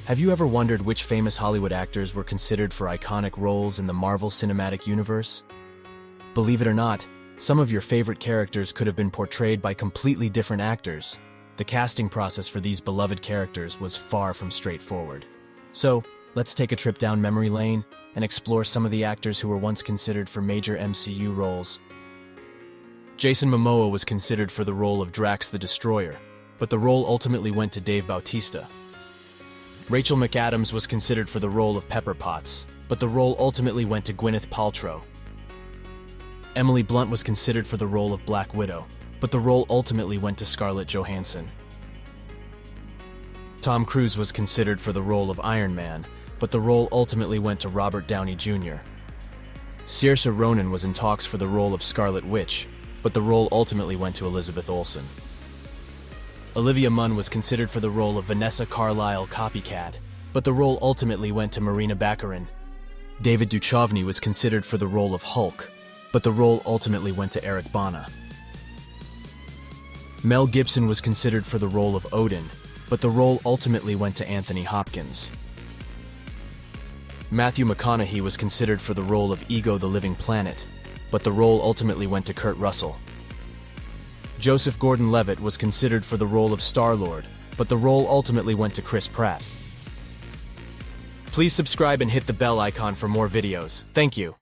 Have you ever wondered which famous Hollywood actors were considered for iconic roles in the Marvel Cinematic Universe? Believe it or not, some of your favorite characters could have been portrayed by completely different actors. The casting process for these beloved characters was far from straightforward. So, let's take a trip down memory lane and explore some of the actors who were once considered for major MCU roles. Jason Momoa was considered for the role of Drax the Destroyer, but the role ultimately went to Dave Bautista. Rachel McAdams was considered for the role of Pepper Potts, but the role ultimately went to Gwyneth Paltrow. Emily Blunt was considered for the role of Black Widow, but the role ultimately went to Scarlett Johansson. Tom Cruise was considered for the role of Iron Man, but the role ultimately went to Robert Downey Jr. Saoirse Ronan was in talks for the role of Scarlet Witch, but the role ultimately went to Elizabeth Olsen. Olivia Munn was considered for the role of Vanessa Carlyle Copycat, but the role ultimately went to Marina Baccarin. David Duchovny was considered for the role of Hulk, but the role ultimately went to Eric Bana. Mel Gibson was considered for the role of Odin, but the role ultimately went to Anthony Hopkins. Matthew McConaughey was considered for the role of Ego the Living Planet, but the role ultimately went to Kurt Russell. Joseph Gordon-Levitt was considered for the role of Star-Lord, but the role ultimately went to Chris Pratt. Please subscribe and hit the bell icon for more videos. Thank you.